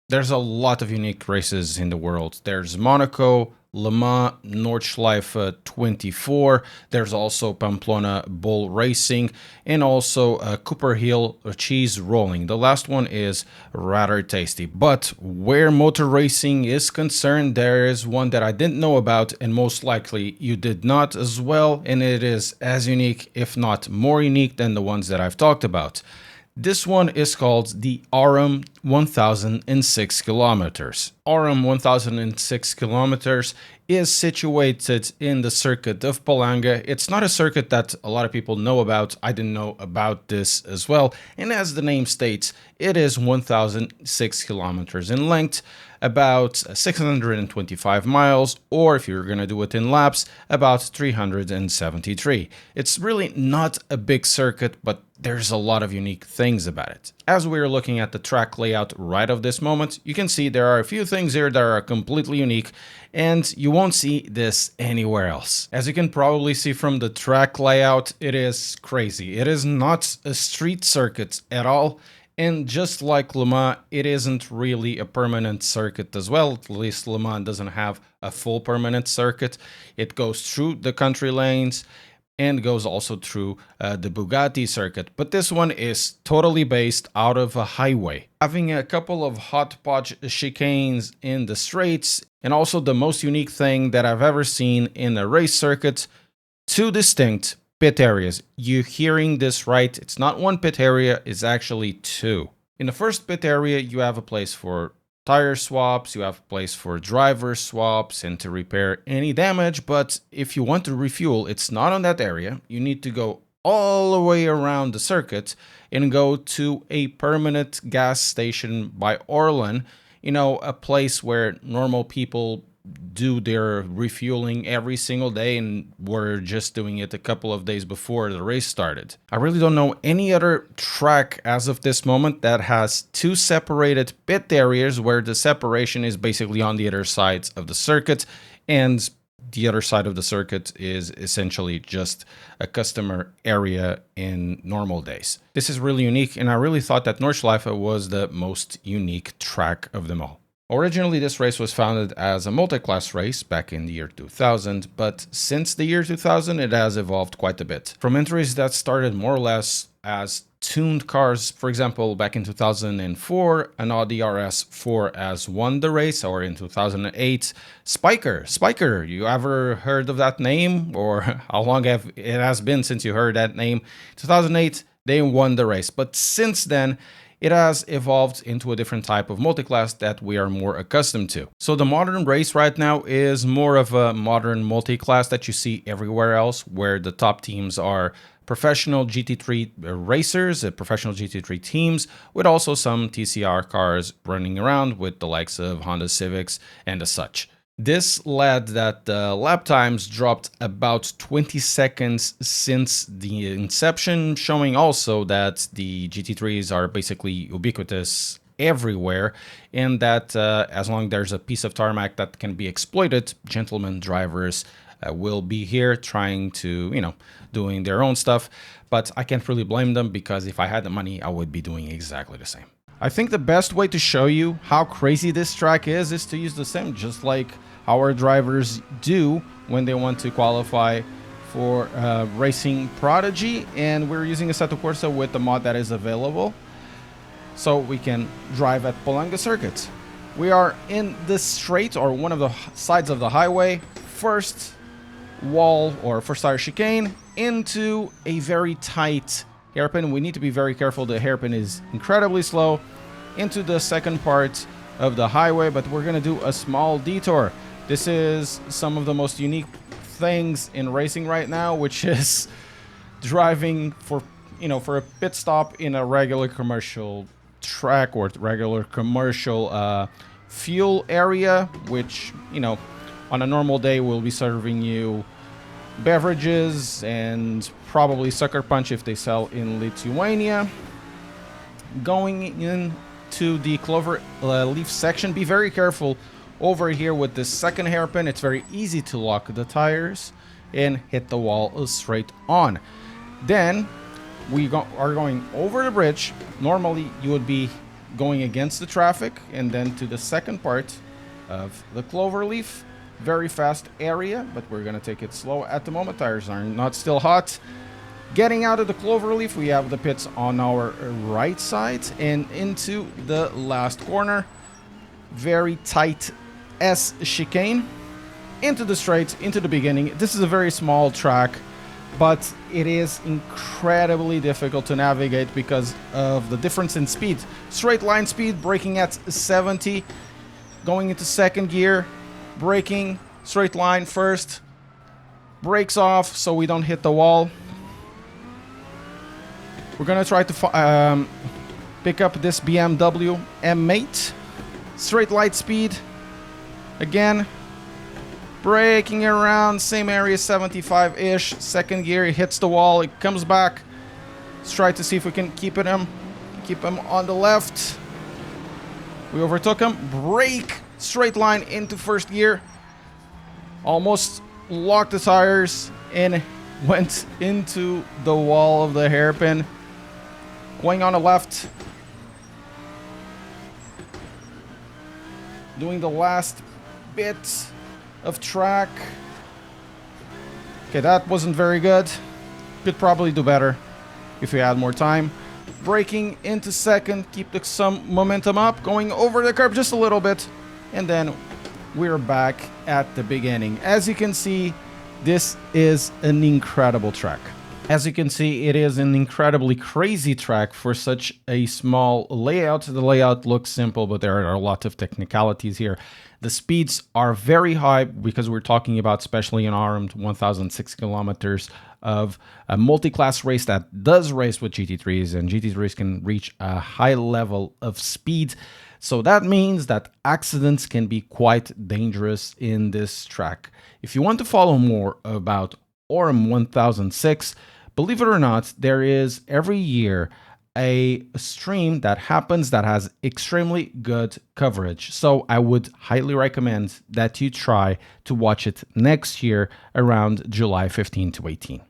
There's a lot of unique races in the world. There's Monaco, Le Mans, Nordschleife 24. There's also Pamplona Bull Racing, and also Cooper Hill Cheese Rolling. The last one is rather tasty. But where motor racing is concerned, there is one that I didn't know about, and most likely you did not as well, and it is as unique, if not more unique, than the ones that I've talked about. This one is called the Aurum 1006 kilometers. Aurum 1006 kilometers is situated in the circuit of Palanga. It's not a circuit that a lot of people know about. I didn't know about this as well. And as the name states, it is 1006 kilometers in length, about 625 miles, or if you're going to do it in laps, about 373. It's really not a big circuit, but there's a lot of unique things about it. As we're looking at the track layout right of this moment, you can see there are a few things here that are completely unique, and you won't see this anywhere else. As you can probably see from the track layout, it is crazy. It is not a street circuit at all. And just like Le Mans, it isn't really a permanent circuit as well. At least Le Mans doesn't have a full permanent circuit. It goes through the country lanes and goes also through the Bugatti circuit. But this one is totally based out of a highway, having a couple of hodgepodge chicanes in the straights, and also the most unique thing that I've ever seen in a race circuit, two distinct pit areas. You're hearing this right. It's not one pit area, it's actually two. In the first pit area, you have a place for tire swaps, you have a place for driver swaps and to repair any damage, but if you want to refuel, it's not on that area. You need to go all the way around the circuit and go to a permanent gas station by Orlen, a place where normal people do their refueling every single day, and we're just doing it a couple of days before the race started. I really don't know any other track as of this moment that has two separated pit areas where the separation is basically on the other sides of the circuit, and the other side of the circuit is essentially just a customer area in normal days. This is really unique, and I really thought that Nordschleife was the most unique track of them all. Originally, this race was founded as a multi-class race back in the year 2000, but since the year 2000, it has evolved quite a bit. From entries that started more or less as tuned cars, for example, back in 2004, an Audi RS4 has won the race, or in 2008, Spiker, you ever heard of that name? Or how long it has been since you heard that name? 2008, they won the race, but since then, it has evolved into a different type of multi-class that we are more accustomed to. So the modern race right now is more of a modern multi-class that you see everywhere else, where the top teams are professional GT3 racers, professional GT3 teams, with also some TCR cars running around with the likes of Honda Civics and as such. This led that the lap times dropped about 20 seconds since the inception, showing also that the GT3s are basically ubiquitous everywhere, and that as long as there's a piece of tarmac that can be exploited, gentlemen drivers will be here trying to, doing their own stuff. But I can't really blame them, because if I had the money, I would be doing exactly the same. I think the best way to show you how crazy this track is to use the sim, just like our drivers do when they want to qualify for racing Prodigy, and we're using Assetto Corsa with the mod that is available, so we can drive at Palanga circuit. We are in the straight, or one of the sides of the highway, first wall or first tire chicane into a very tight hairpin. We need to be very careful. The hairpin is incredibly slow into the second part of the highway, but we're going to do a small detour. This is some of the most unique things in racing right now, which is driving for a pit stop in a regular commercial track or regular commercial fuel area, which, on a normal day will be serving you beverages and probably Sucker Punch if they sell in Lithuania. Going into the clover leaf section, be very careful over here with this second hairpin. It's very easy to lock the tires and hit the wall straight on. Then we are going over the bridge. Normally you would be going against the traffic, and then to the second part of the Cloverleaf. Very fast area, but we're gonna take it slow at the moment. Tires are not still hot. Getting out of the Cloverleaf, we have the pits on our right side and into the last corner. Very tight S chicane. Into the straight, into the beginning. This is a very small track, but it is incredibly difficult to navigate because of the difference in speed. Straight line speed, braking at 70, going into second gear, braking, straight line first, brakes off so we don't hit the wall. We're gonna try to pick up this BMW M8. Straight light speed, again, braking around, same area, 75-ish. Second gear, it hits the wall, it comes back. Let's try to see if we can keep him on the left. We overtook him, brake, straight line into first gear. Almost locked the tires and went into the wall of the hairpin. Going on the left. Doing the last bit of track. Okay, that wasn't very good. Could probably do better if we had more time. Braking into second, keep some momentum up, going over the curb just a little bit, and then we're back at the beginning. As you can see, this is an incredible track. As you can see, it is an incredibly crazy track for such a small layout. The layout looks simple, but there are a lot of technicalities here. The speeds are very high because we're talking about specially an armed 1006 kilometers of a multi-class race that does race with GT3s, and GT3s can reach a high level of speed. So that means that accidents can be quite dangerous in this track. If you want to follow more about Orem 1006, believe it or not, there is every year a stream that happens that has extremely good coverage. So I would highly recommend that you try to watch it next year around July 15 to 18.